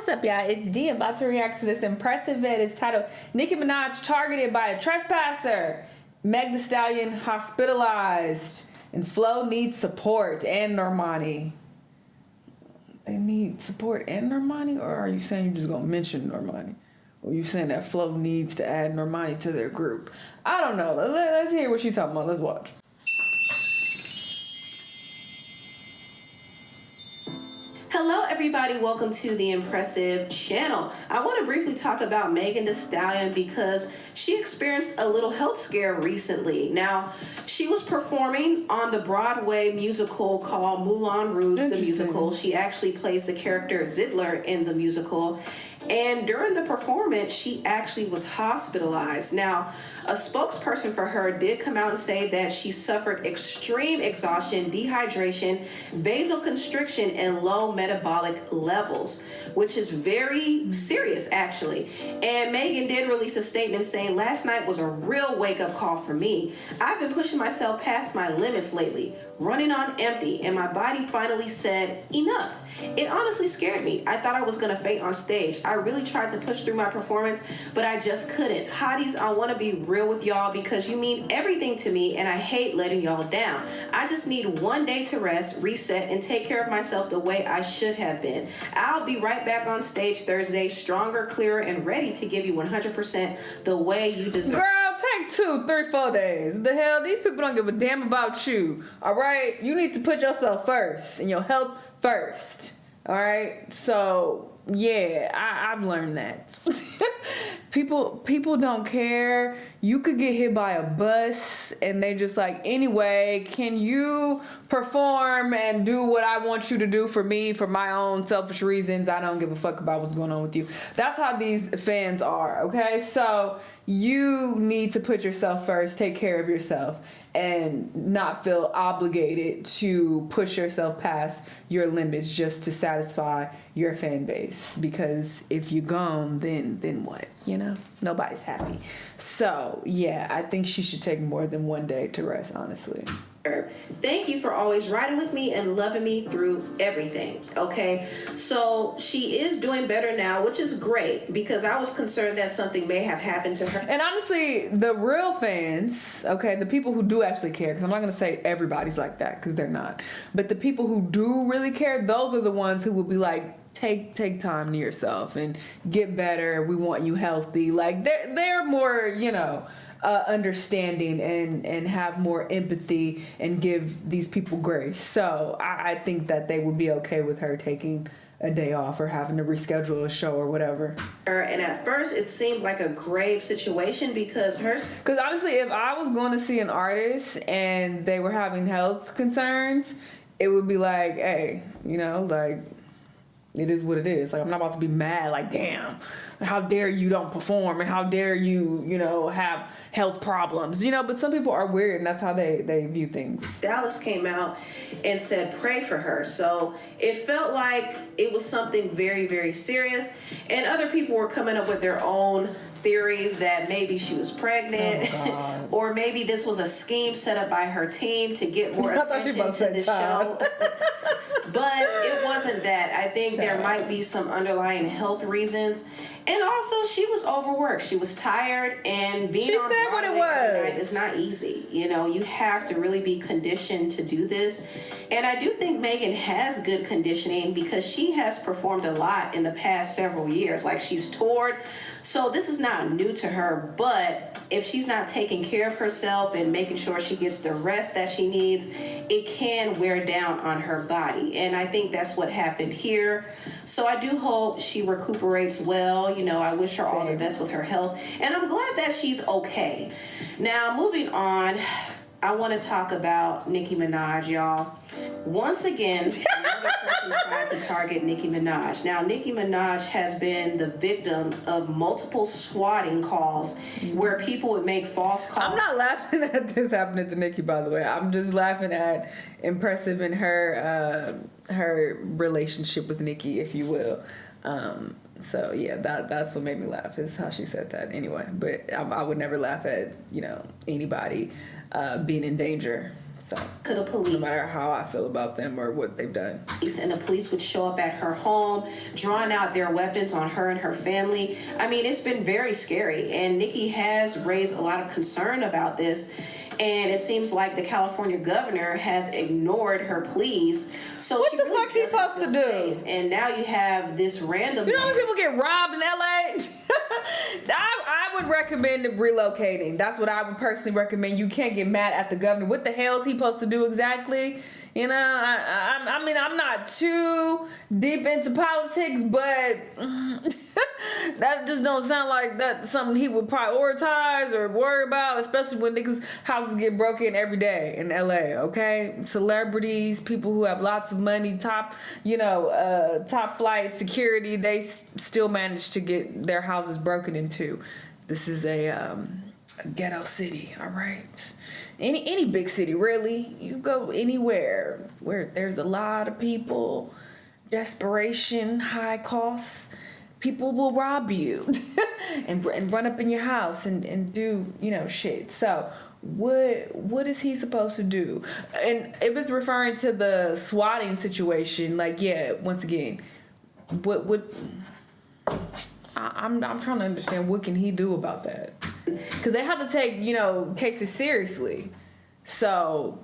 up, y'all? It's D. About to react to this impressive vid. It's titled Nicki Minaj targeted by a trespasser. Meg Thee Stallion hospitalized. And FLO needs support and Normani. They need support and Normani? Or are you saying you're just going to mention Normani? Or are you saying that FLO needs to add Normani to their group? I don't know. Let's hear what she's talking about. Let's watch. Hello everybody, welcome to the Impressive channel. I want to briefly talk about Megan Thee Stallion because she experienced a little health scare recently. Now, she was performing on the Broadway musical called Moulin Rouge, the musical. She actually plays the character Zidler in the musical. And during the performance, she actually was hospitalized. Now, a spokesperson for her did come out and say that she suffered extreme exhaustion, dehydration, vasoconstriction, and low metabolic levels, which is very serious, actually. And Megan did release a statement saying, "Last night was a real wake-up call for me. I've been pushing myself past my limits lately, running on empty, and my body finally said, enough. It honestly scared me. I thought I was going to faint on stage. I really tried to push through my performance, but I just couldn't. Hotties, I want to be real with y'all because you mean everything to me, and I hate letting y'all down. I just need one day to rest, reset, and take care of myself the way I should have been. I'll be right back on stage Thursday, stronger, clearer, and ready to give you 100% the way you deserve." Girl, take 2, 3, 4 days. The hell, these people don't give a damn about you. All right, you need to put yourself first and your health first. All right, so yeah, I've learned that. people don't care. You could get hit by a bus and they just like, anyway, can you perform and do what I want you to do for me for my own selfish reasons? I don't give a fuck about what's going on with you. That's how these fans are, okay? So you need to put yourself first, take care of yourself, and not feel obligated to push yourself past your limits just to satisfy your fan base. Because if you're gone, then what? You know, nobody's happy. So yeah, I think she should take more than one day to rest, honestly. Thank you for always riding with me and loving me through everything. Okay, so she is doing better now, which is great because I was concerned that something may have happened to her. And honestly, the real fans, okay, the people who do actually care, because I'm not going to say everybody's like that because they're not, but the people who do really care, those are the ones who will be like, take time to yourself and get better. We want you healthy. Like they're more, you know, understanding and have more empathy and give these people grace. So I think that they would be okay with her taking a day off or having to reschedule a show or whatever. And at first it seemed like a grave situation because honestly, if I was going to see an artist and they were having health concerns, it would be like, hey, you know, like, it is what it is. Like, I'm not about to be mad, like, damn, how dare you don't perform and how dare you, you know, have health problems, you know. But some people are weird and that's how they view things. Dallas came out and said pray for her. So it felt like it was something very, very serious. And other people were coming up with their own theories that maybe she was pregnant, or maybe this was a scheme set up by her team to get more attention to the show. But it wasn't that. I think there might be some underlying health reasons. And also, she was overworked. She was tired, and being on Broadway every night is not easy. You know, you have to really be conditioned to do this. And I do think Megan has good conditioning because she has performed a lot in the past several years. Like, she's toured. So this is not new to her, but if she's not taking care of herself and making sure she gets the rest that she needs, it can wear down on her body. And I think that's what happened here. So I do hope she recuperates well. You know, I wish her all the best with her health. And I'm glad that she's okay. Now, moving on, I want to talk about Nicki Minaj, y'all. Once again, another person tried to target Nicki Minaj. Now, Nicki Minaj has been the victim of multiple swatting calls where people would make false calls. I'm not laughing at this happening to Nicki, by the way. I'm just laughing at Impressive in her relationship with Nicki, if you will. So yeah, that's what made me laugh, is how she said that anyway. But I would never laugh at, you know, anybody being in danger. So to the police. no matter how I feel about them or what they've done. And the police would show up at her home, drawing out their weapons on her and her family. I mean, it's been very scary. And Nicki has raised a lot of concern about this. And it seems like the California governor has ignored her pleas. So what she the really fuck he supposed to do? safe. And now you have this random. You know how many people get robbed in LA? I would recommend relocating. That's what I would personally recommend. You can't get mad at the governor. What the hell is he supposed to do exactly? You know, I mean, I'm not too deep into politics, but that just don't sound like that's something he would prioritize or worry about, especially when niggas' houses get broken every day in LA, okay? Celebrities, people who have lots of money, top flight security, they still manage to get their houses broken into. This is a ghetto city, all right? Any big city, really. You go anywhere where there's a lot of people, desperation, high costs, people will rob you and run up in your house and do, shit. So what is he supposed to do? And if it's referring to the swatting situation, once again, what I'm trying to understand what can he do about that? Because they have to take, cases seriously. So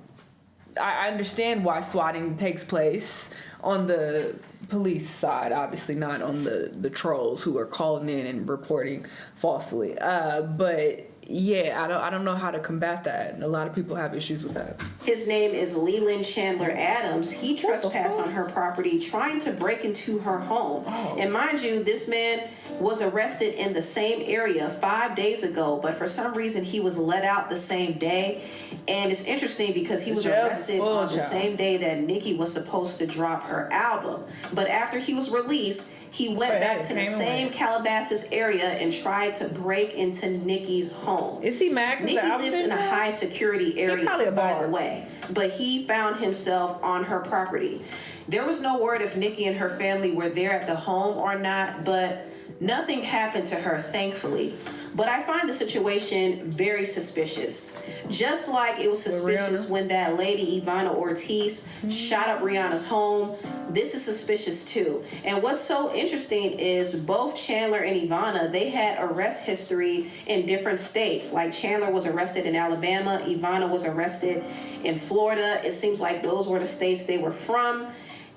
I understand why swatting takes place on the police side, obviously not on the trolls who are calling in and reporting falsely. But yeah, I don't know how to combat that. And a lot of people have issues with that. His name is Leland Chandler Adams. He trespassed on her property, trying to break into her home. Oh. And mind you, this man was arrested in the same area 5 days ago, but for some reason he was let out the same day. And it's interesting because he was arrested on the same day that Nicki was supposed to drop her album. But after he was released, he went back to the same Calabasas area and tried to break into Nicki's home. Is he mad? Nicki lives in a high security area, by the way, but he found himself on her property. There was no word if Nicki and her family were there at the home or not, but nothing happened to her, thankfully. But I find the situation very suspicious. Just like it was suspicious when that lady, Ivana Ortiz, shot up Rihanna's home, this is suspicious too. And what's so interesting is both Chandler and Ivana, they had arrest history in different states. Like Chandler was arrested in Alabama, Ivana was arrested in Florida. It seems like those were the states they were from.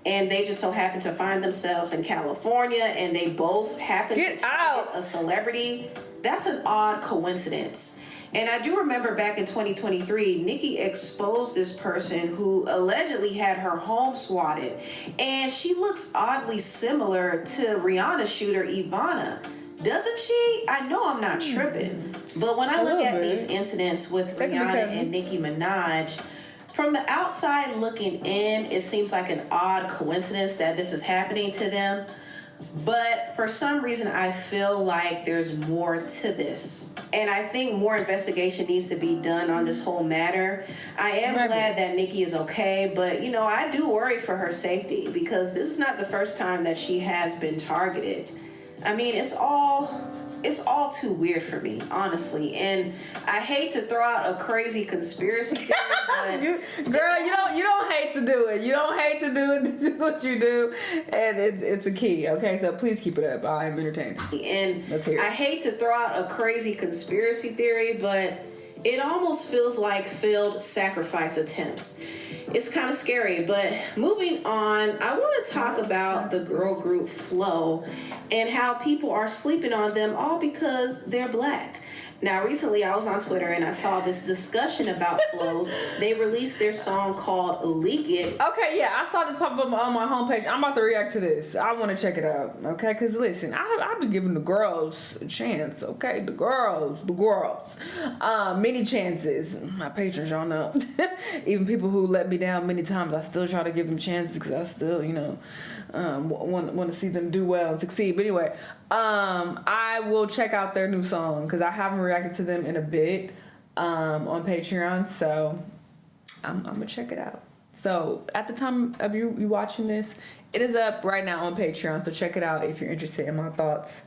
And they just so happened to find themselves in California, and they both happened to target a celebrity. That's an odd coincidence. And I do remember back in 2023, Nicki exposed this person who allegedly had her home swatted. And she looks oddly similar to Rihanna's shooter, Ivana. Doesn't she? I know I'm not tripping. But when I look at these incidents with Rihanna and Nicki Minaj, from the outside looking in, it seems like an odd coincidence that this is happening to them. But for some reason, I feel like there's more to this. And I think more investigation needs to be done on this whole matter. I am glad that Nicki is okay, but, I do worry for her safety because this is not the first time that she has been targeted. I mean, it's all too weird for me, honestly. And I hate to throw out a crazy conspiracy theory, but you don't hate to do it. You don't hate to do it. This is what you do, and it's a key. Okay, so please keep it up. I am entertained. And I hate to throw out a crazy conspiracy theory, but it almost feels like failed sacrifice attempts. It's kind of scary, but moving on, I want to talk about the girl group FLO and how people are sleeping on them all because they're black. Now, recently I was on Twitter and I saw this discussion about FLO. They released their song called Leak It. Okay, yeah, I saw this pop up on my homepage. I'm about to react to this. I want to check it out, okay? Because listen, I've been giving the girls a chance, okay? The girls. Many chances. My patrons, y'all know. Even people who let me down many times, I still try to give them chances because I still, want to see them do well and succeed. But anyway, I will check out their new song because I haven't reacted to them in a bit on Patreon, so I'm gonna check it out. So at the time of you watching this, it is up right now on Patreon, so check it out if you're interested in my thoughts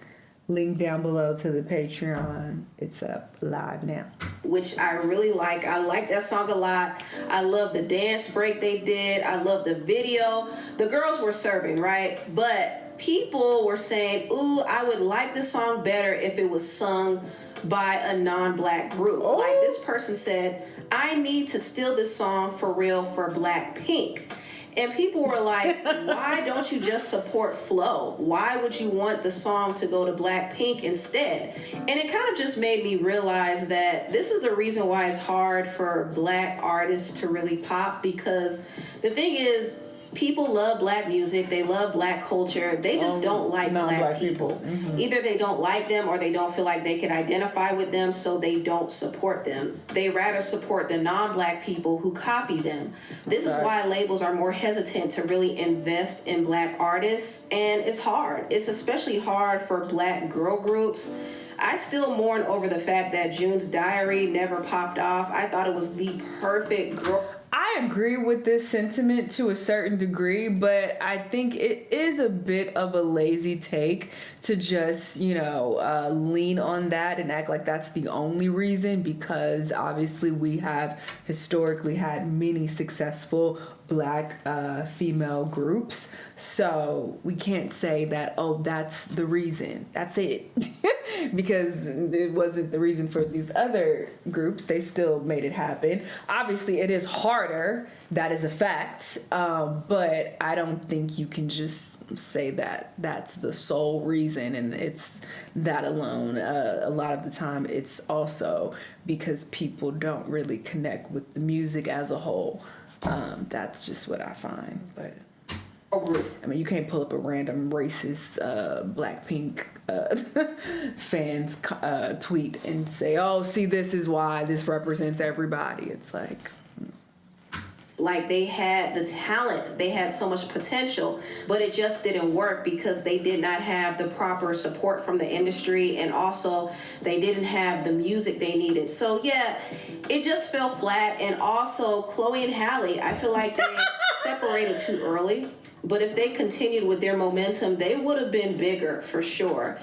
Link down below to the Patreon. It's up live now. Which I really like. I like that song a lot. I love the dance break they did. I love the video. The girls were serving, right? But people were saying, ooh, I would like this song better if it was sung by a non-black group. Oh. Like this person said, I need to steal this song for real for Blackpink. And people were like, why don't you just support FLO? Why would you want the song to go to Blackpink instead? And it kind of just made me realize that this is the reason why it's hard for black artists to really pop, because the thing is, people love black music, they love black culture, they just don't like black people. Mm-hmm. Either they don't like them or they don't feel like they can identify with them, so they don't support them. They rather support the non-black people who copy them. This is why labels are more hesitant to really invest in black artists, and it's hard. It's especially hard for black girl groups. I still mourn over the fact that June's Diary never popped off. I thought it was the perfect girl. I agree with this sentiment to a certain degree, but I think it is a bit of a lazy take to just, lean on that and act like that's the only reason, because obviously we have historically had many successful black female groups. So we can't say that, oh, that's the reason. That's it. Because it wasn't the reason for these other groups. They still made it happen. Obviously, it is harder. That is a fact. But I don't think you can just say that that's the sole reason and it's that alone. A lot of the time, it's also because people don't really connect with the music as a whole. That's just what I find. But I mean, you can't pull up a random racist Blackpink fans tweet and say, oh, see, this is why this represents everybody. It's like they had the talent, they had so much potential, but it just didn't work because they did not have the proper support from the industry, and also they didn't have the music they needed. So yeah, it just fell flat. And also Chloe and Halle, I feel like they separated too early. But if they continued with their momentum, they would have been bigger for sure.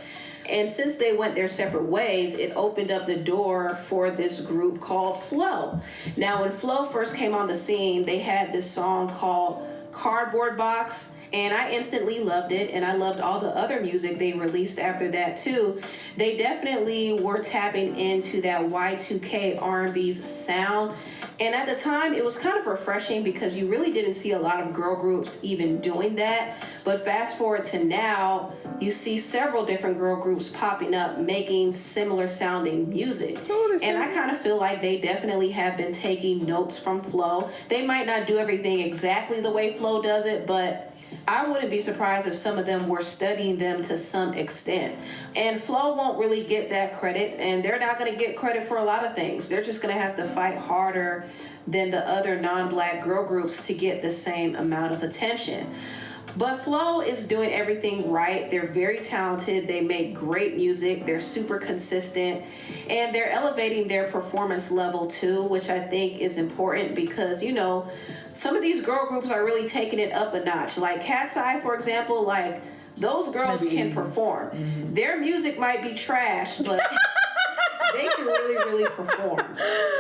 And since they went their separate ways, it opened up the door for this group called FLO. Now, when FLO first came on the scene, they had this song called Cardboard Box, and I instantly loved it, and I loved all the other music they released after that too. They definitely were tapping into that Y2K R&B's sound. And at the time, it was kind of refreshing because you really didn't see a lot of girl groups even doing that. But fast forward to now, you see several different girl groups popping up making similar sounding music. And I kind of feel like they definitely have been taking notes from FLO. They might not do everything exactly the way FLO does it, but I wouldn't be surprised if some of them were studying them to some extent. And FLO won't really get that credit, and they're not going to get credit for a lot of things. They're just going to have to fight harder than the other non-black girl groups to get the same amount of attention. But FLO is doing everything right. They're very talented. They make great music. They're super consistent. And they're elevating their performance level too, which I think is important because, some of these girl groups are really taking it up a notch. Like Cat's Eye, for example, like those girls can perform. Mm-hmm. Their music might be trash, but they can really, really perform.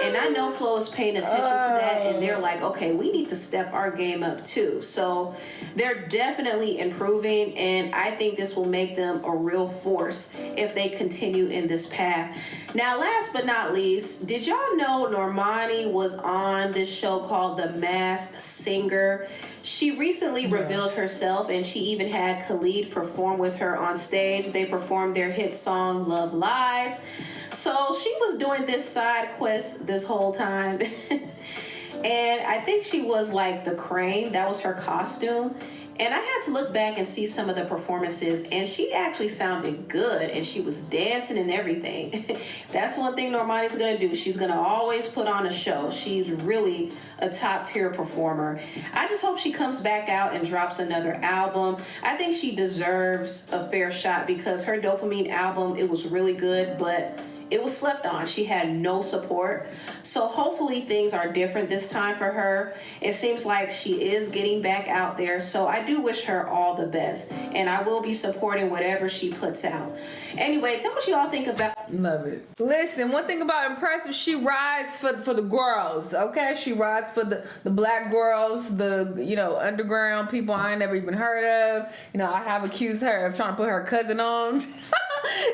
And I know FLO is paying attention to that, and they're like, okay, we need to step our game up too. So they're definitely improving, and I think this will make them a real force if they continue in this path. Now, last but not least, did y'all know Normani was on this show called The Masked Singer? She recently revealed herself, and she even had Khalid perform with her on stage. They performed their hit song, Love Lies. So she was doing this side quest this whole time. And I think she was like the crane. That was her costume. And I had to look back and see some of the performances, and she actually sounded good, and she was dancing and everything. That's one thing Normani's gonna do. She's gonna always put on a show. She's really a top-tier performer. I just hope she comes back out and drops another album. I think she deserves a fair shot because her Dopamine album, it was really good, but it was slept on. She had no support. So hopefully things are different this time for her. It seems like she is getting back out there. So I do wish her all the best. And I will be supporting whatever she puts out. Anyway, tell me what you all think about. Love it. Listen, one thing about Impressive, she rides for the girls, okay? She rides for the black girls, the, you know, underground people I ain't never even heard of. You know, I have accused her of trying to put her cousin on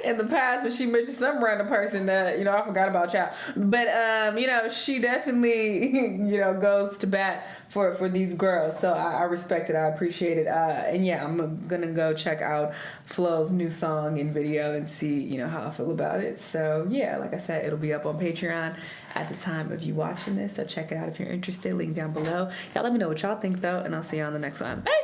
in the past when she mentioned some random person that, you know, I forgot about y'all. But, you know, she definitely, you know, goes to bat for these girls. So I respect it. I appreciate it. And yeah, I'm gonna go check out FLO's new song and video and see, you know, how I feel about it. So yeah, like I said, it'll be up on Patreon at the time of you watching this. So check it out if you're interested. Link down below. Y'all let me know what y'all think though, and I'll see you on the next one. Bye.